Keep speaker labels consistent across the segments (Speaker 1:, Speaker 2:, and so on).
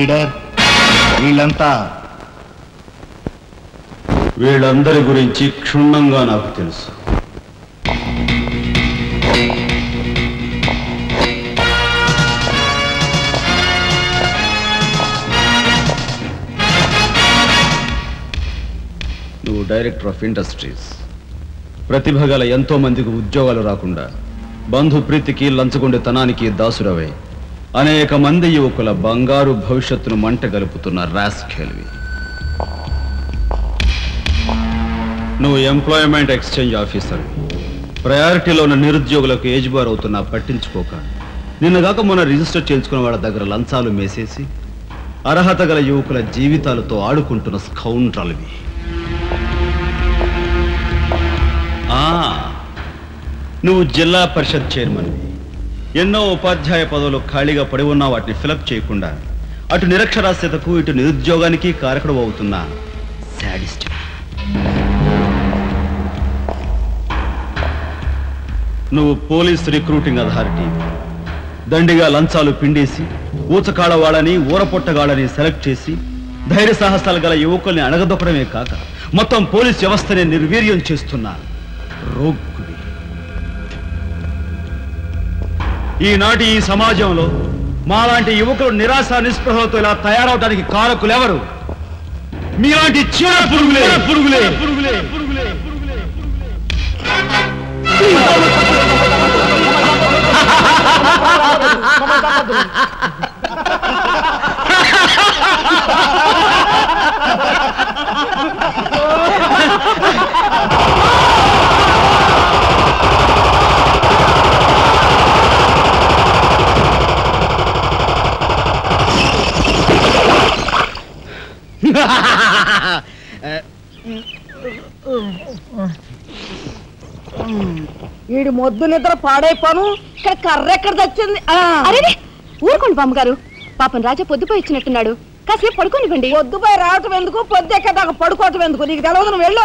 Speaker 1: Leader,
Speaker 2: వీళ్ళందరి గురించి క్షుణ్ణంగా నాకు తెలుసు. నువ్వు డైరెక్టర్ ఆఫ్ ఇండస్ట్రీస్. ప్రతిభ గల ఎంతో మందికి ఉద్యోగాలు రాకుండా బంధు ప్రీతికి లంచగొండితనానికి దాసురవై అనేక మంది యువకుల బంగారు భవిష్యత్తును మంట గలుపుతున్న రాస్కెల్వి. నువ్వు ఎంప్లాయ్మెంట్ ఎక్స్చేంజ్ ఆఫీసర్. ప్రయారిటీలో ఉన్న నిరుద్యోగులకు ఏజ్ బార్ అవుతున్నా పట్టించుకోక నిన్నగాక మొన్న రిజిస్టర్ చేయించుకున్న వాళ్ళ దగ్గర లంచాలు మేసేసి అర్హత గల యువకుల జీవితాలతో ఆడుకుంటున్న స్కౌండ్రల్వి. నువ్వు జిల్లా పరిషత్ చైర్మన్వి. ఎన్నో ఉపాధ్యాయ పదవులు ఖాళీగా పడి ఉన్నా వాటిని ఫిలప్ చేయకుండా అటు నిరక్షరాస్యతకు ఇటు నిరుద్యోగానికి కారకుడు అవుతున్న శాడిస్ట్. నువ్వు పోలీస్ రిక్రూటింగ్ అథారిటీ. దండిగా లంచాలు పిండేసి ఊచకాడ వాళ్ళని ఊరపొట్టగాళ్ళని సెలెక్ట్ చేసి ధైర్య సాహసాలు గల యువకుల్ని అణగదొక్కడమే కాక మొత్తం పోలీస్ వ్యవస్థనే నిర్వీర్యం చేస్తున్నా రోగ్గుడి. ఈనాటి ఈ సమాజంలో మాలాంటి యువకులు నిరాశ నిస్పృహలతో ఇలా తయారవడానికి కారకులెవరు? మీలాంటి చీడ పురుగులే పురుగులే పురుగులే పురుగులే పురుగులే.
Speaker 3: వీడి మొద్దు నిద్ర పాడైపోను. ఇక్కడ కర్ర ఎక్కడ తెచ్చింది?
Speaker 4: అరే ఊరుకోండి బామ్మగారు, పాపం రాజా పొద్దుపోయి ఇచ్చినట్టున్నాడు, కాసేపు పడుకోనివ్వండి.
Speaker 3: పొద్దుపోయి రావటం ఎందుకు, పొద్దు ఎక్కదాకా పడుకోవటం ఎందుకు? నీకు తెలవదు, నువ్వు వెళ్ళు.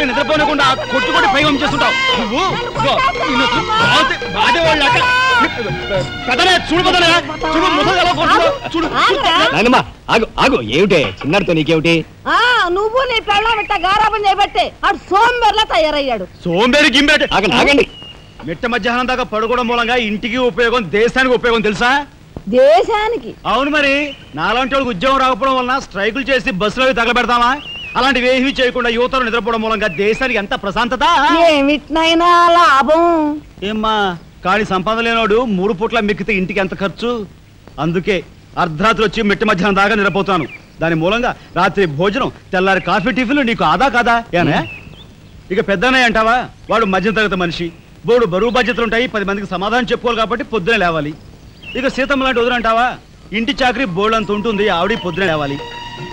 Speaker 2: నిద్రపోనకుండా కొట్టుకొని పైగా చేస్తుంటావు
Speaker 1: ఏమిటే చిన్నడితో నీకేమిటి?
Speaker 3: నువ్వు నీ పెళ్ళం ఇట్ట గారాబం చేయబట్టే ఆడు సోంబేర్లా తయారయ్యాడు.
Speaker 2: సోంబేరి గింబేట ఆగండి. మిట్ట మధ్యాహ్నం దాకా పడుకోవడం మూలంగా ఇంటికి ఉపయోగం, దేశానికి ఉపయోగం తెలుసా?
Speaker 3: దేశానికి?
Speaker 2: అవును మరి. నాలాంటి వాళ్ళకి ఉద్యోగం రాకపోవడం వలన స్ట్రైకులు చేసి బస్సులో తగలబెడతామా? అలాంటివి ఏమీ చేయకుండా యువతలు నిద్రపోవడం మూలంగా దేశానికి ఎంత ప్రశాంతత.
Speaker 3: ఏమిటినైనా లాభం.
Speaker 2: ఏమ్మా కానీ సంపాదన లేనోడు 3 పూట్ల మిక్కితే ఇంటికి ఎంత ఖర్చు? అందుకే అర్ధరాత్రి వచ్చి మిట్ట మధ్యాహ్నం దాకా నిద్రపోతాను. దాని మూలంగా రాత్రి భోజనం, తెల్లారి కాఫీ, టిఫిన్లు నీకు ఆదా కాదా? ఏనా ఇక పెద్దనే అంటావా? వాడు మధ్యతరగతి మనిషి, బోడు బరువు బాధ్యతలు ఉంటాయి, 10 మందికి సమాధానం చెప్పుకోవాలి కాబట్టి పొద్దునే లేవాలి. ఇక సీతమ్మ లాంటి వదులంటావా? ఇంటి చాకరీ బోర్డు అంత ఉంటుంది, ఆవిడ పొద్దునే లేవాలి.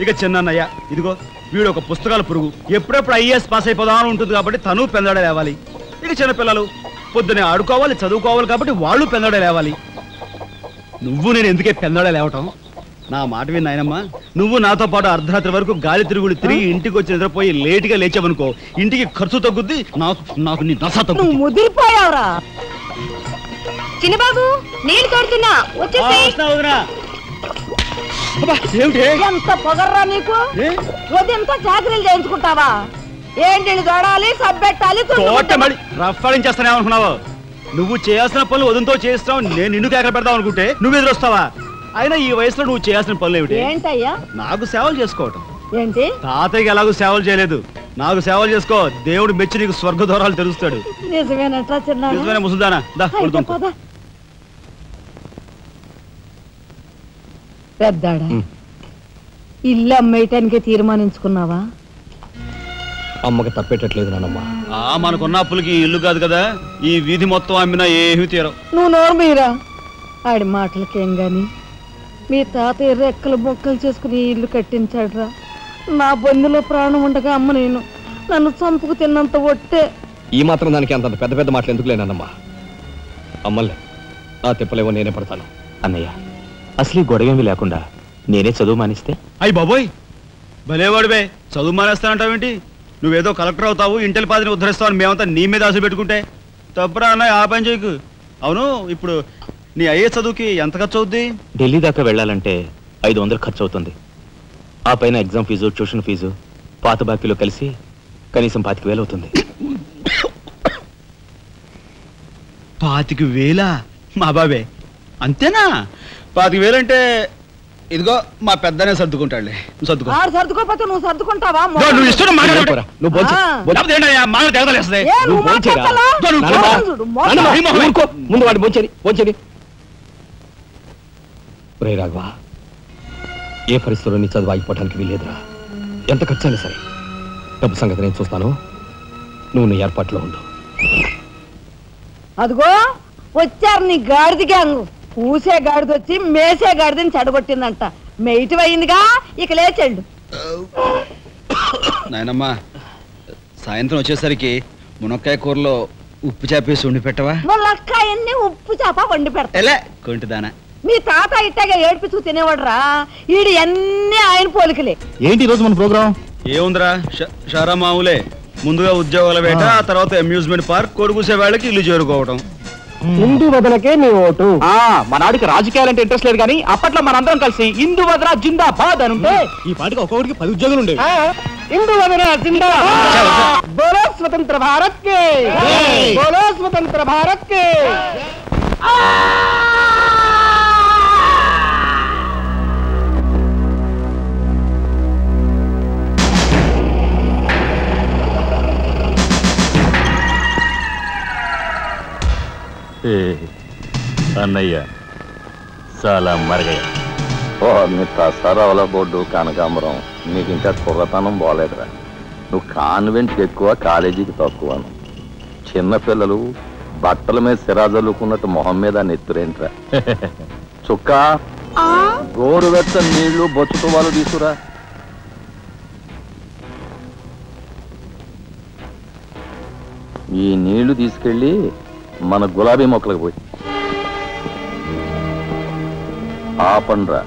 Speaker 2: ఇక చిన్నయ్య ఇదిగో వీడు ఒక పుస్తకాల పురుగు, ఎప్పుడెప్పుడు ఐఏఎస్ పాస్ అయిపోదామని ఉంటుంది కాబట్టి తను పెందడే లేవాలి. ఇక చిన్నపిల్లలు పొద్దునే ఆడుకోవాలి, చదువుకోవాలి కాబట్టి వాళ్ళు పెందడే లేవాలి. నువ్వు నేను ఎందుకే పెందడే లేవటం? నా మాట విన్నాయనమ్మా, నువ్వు నాతో పాటు అర్ధరాత్రి వరకు గాలి తిరుగుడు తిరిగి ఇంటికి వచ్చి నిద్రపోయి లేటుగా లేచావనుకో, ఇంటికి ఖర్చు తగ్గుద్ది, నాకు నీ నస తగ్గుద్ది.
Speaker 3: ముదిరిపోయావురా
Speaker 4: చిన్నబాబు, నీళ్ళు తోడుతున్నా
Speaker 3: ఎంత పొగర్రా నీకు? ఉదయంతో చాకరీలు చేయించుకుంటావా? ఏంటి దొడాలి, సబ్బెట్టాలి,
Speaker 2: రఫాడించేస్తానేమనుకున్నావు? నువ్వు చేయాల్సిన పనులు ఉదయంతో చేస్తావు, నేను నిన్ను కేకలు పెడతావు అనుకుంటే నువ్వు ఎదురొస్తావా? అయినా ఈ వయసులో నువ్వు చేయాల్సిన పనులు ఏమిటి?
Speaker 3: ఏంటయ్యా?
Speaker 2: నాకు సేవలు చేసుకోవటం.
Speaker 3: ఏంటి?
Speaker 2: తాతయ్యకి ఎలాగో సేవలు చేయలేదు, నాకు సేవలు చేసుకో. దేవుడు మెచ్చి నీకు స్వర్గ దూరాలు తెలుస్తాడు.
Speaker 3: నిజమేనట్రా చిన్న?
Speaker 2: నిజమైన ముసుదానా.
Speaker 3: పెద్దాడా, ఇల్లు అమ్మేయటానికి తీర్మానించుకున్నావా?
Speaker 1: అమ్మకి తప్పేటట్లేదు నానమ్మా.
Speaker 2: మనకున్న అప్పులకి ఇల్లు కాదు కదా, ఈ వీధి మొత్తం అమ్మినా ఏమీ తీరం.
Speaker 3: నువ్వు నోరు మీరా? ఆడి మాటలకేం గాని మీ తాతయ్య రెక్కలు బొక్కలు చేసుకుని ఇల్లు కట్టించాడురా. నా బొందులో ప్రాణం ఉండగా అమ్మ నేను నన్ను చంపుకు తిన్నంత ఒట్టే.
Speaker 1: ఈ మాత్రం దానికి అంత పెద్ద పెద్ద మాటలు ఎందుకు లేనమ్మా? అమ్మలే ఆ తిప్పలేవో నేనే పడతాను.
Speaker 5: అన్నయ్య, అసలు గొడవేమీ లేకుండా నేనే చదువు మానిస్తే?
Speaker 2: అయ్యి బాబోయ్, భలేవాడివే, చదువు మానేస్తానంటావేంటి? నువ్వేదో కలెక్టర్ అవుతావు, ఇంటెల్ పాదిని ఉద్ధరిస్తావు అని మేమంతా నీ మీద ఆశ పెట్టుకుంటే తప్పురా అన్న. ఆ పని చేయకు. అవును, ఇప్పుడు నీ అయ్యే చదువుకి ఎంత ఖర్చు అవుద్ది?
Speaker 5: ఢిల్లీ దాకా వెళ్ళాలంటే 500 ఖర్చు అవుతుంది. ఆ పైన ఎగ్జామ్ ఫీజు, ట్యూషన్ ఫీజు, పాత బాకీలో కలిసి కనీసం 25,000 అవుతుంది.
Speaker 2: 25,000? మా బాబే అంతేనా? 25,000 అంటే ఇదిగో మా పెద్దనే సర్దుకుంటాడులే. నువ్వు సర్దుకో.
Speaker 3: సర్దుకోపోతే నువ్వు సర్దుకుంటావా?
Speaker 2: నువ్వు ఇష్టం మాట్లాడరా.
Speaker 1: నువ్వు ముందు వాడి భోంచేది. రే రాఘవ, ఏ పరిస్థితుల్లో నీ చదువు ఆగిపోవడానికి వీల్లేదురా. ఎంత ఖర్చైనా సరే డబ్బు సంగతి నేను చూస్తాను. నువ్వు నీ ఏర్పాట్లో ఉండు.
Speaker 3: అదిగో వచ్చారు నీ గాడిద గ్యాంగ్. పూసే గాడిద వచ్చి మేసే గాడిదని చెడగొట్టిందంట. మెయిటివ్ అయిందిగా, ఇక లేచండు.
Speaker 2: నాయనమ్మా, సాయంత్రం వచ్చేసరికి మునక్కాయ కూరలో ఉప్పు చేపేసి వండి పెట్టవా?
Speaker 3: మునక్కాయన్ని ఉప్పు చేప వండి పెడతా.
Speaker 2: కొంటిదానా,
Speaker 3: మీ తాత ఇట్టగా ఏడిపిస్తూ తినేవాడురా. ఈడు అన్ని ఆయన పోలికలే.
Speaker 5: ఏంటి ఈరోజు మన ప్రోగ్రామ్?
Speaker 2: ఏముందిరా, షారా మామూలే. ముందుగా ఉద్యోగాల వేట, ఆ తర్వాత అమ్యూజ్మెంట్ పార్క్, కొడుకుసే వాళ్ళకి ఇల్లు చేరుకోవడం.
Speaker 1: హిందూ వదనకే నీ ఓటు.
Speaker 5: మనాడికి రాజకీయాలంటే ఇంట్రెస్ట్ లేదు, కానీ అప్పట్లో మనందరం కలిసి హిందూ వదన జిందాబాద్ అని ఉంటే
Speaker 1: ఈ పాటికి ఒక్కొక్కడికి 10 ఉద్యోగాలు ఉండేవి.
Speaker 3: హిందూ వదన జిందాబాద్. బోలో స్వతంత్ర భారత్ కే, బోలో స్వతంత్ర భారత్ కే.
Speaker 5: అన్నయ్య చాలా మరగయ్య.
Speaker 6: నీ తసారావుల బోర్డు కనకాంబరం, నీకు ఇంకా కుర్రతనం పోలేదురా. నువ్వు కాన్వెంట్కి ఎక్కువ, కాలేజీకి తక్కువను. చిన్నపిల్లలు బట్టల మీద సిరాజల్లుకున్నట్టు మొహం మీద నెత్తురేంట్రా. చుక్క గోరువెచ్చ నీళ్లు బొచ్చుతో వాళ్ళు తీసుకురా. ఈ నీళ్లు తీసుకెళ్ళి మన గులాబీ మొక్కలకు పోయి ఆపండ్రా.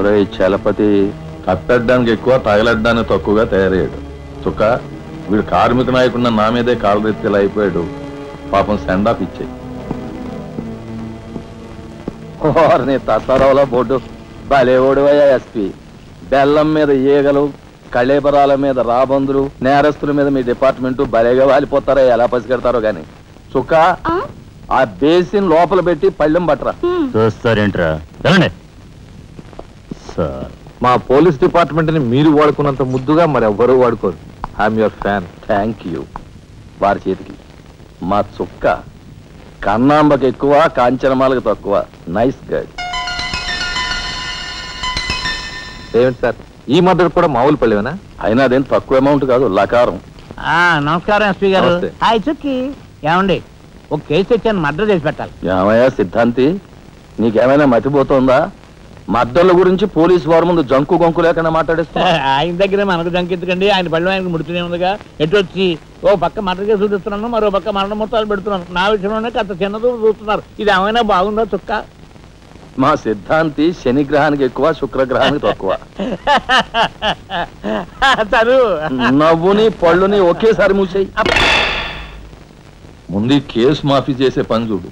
Speaker 6: రే చలపతి, కప్పెట్టడానికి ఎక్కువ, తగలడ్డానికి తక్కువగా తయారయ్యాడు. చుక్క, వీడు కార్మిక నాయకుడిన నా మీదే కాలరెత్తిలా అయిపోయాడు. పాపం సెండ్ ఆఫ్ ఇచ్చాయి. నీ తసారావుల బోర్డు భలేవోడువయ్యా ఎస్పీ. బెల్లం మీద ఈగలు, కళేబరాల మీద రాబందులు, నేరస్తుల మీద మీ డిపార్ట్మెంట్ భలేగా వాలిపోతారో, ఎలా పసిగడతారో గాని. చుక్క, ఆ బేసిన్ లోపల పెట్టి పళ్ళెం పట్టరా.
Speaker 5: చూస్తారేంట్రా? సార్,
Speaker 6: మా పోలీస్ డిపార్ట్మెంట్ ని మీరు వాడుకున్నంత ముద్దుగా మరి ఎవ్వరూ వాడుకోరు. I'm your fan. Thank you. వారి చేతికి మా చుక్క కన్నాంబకి ఎక్కువ, కాంచనమాలకు తక్కువ. Nice guide. ఏమిటి సార్, ఈ మద్దతు కూడా మామూలు పళ్ళేనా? అయినా అదేం తక్కువ అమౌంట్ కాదు, లకారం.
Speaker 7: నమస్కారం ఎస్పీ గారు. హాయ్ చుక్కి. ఏమండి, ఒక కేసు తెచ్చాను, మర్డర్ చేసి పెట్టాలి.
Speaker 6: ఏమయ్యా సిద్ధాంతి, నీకేమైనా మతిపోతుందా? మద్దళ్ళ గురించి పోలీసు వారి ముందు జంకు గొంకు లేకుండా మాట్లాడేస్తా.
Speaker 7: ఆయన దగ్గర మనకు జంకెత్తుకండి, ఆయన పళ్ళు ఆయనకు ముడుతూనే ఉందిగా. ఎటు వచ్చి ఓ పక్క మర్డర్ కేసు చూపిస్తున్నాను, మరో పక్క మరణ మొత్తాలు పెడుతున్నాను. నా విషయంలోనే అంత చిన్నదో చూస్తున్నారు. ఇది ఏమైనా బాగుందో చుక్క?
Speaker 6: మా సిద్ధాంతి శనిగ్రహానికి ఎక్కువ, శుక్రగ్రహానికి తక్కువ. నవ్వుని పళ్ళుని ఒకేసారి మూసేయి. ముందు కేసు మాఫీ చేసే పని చూడు.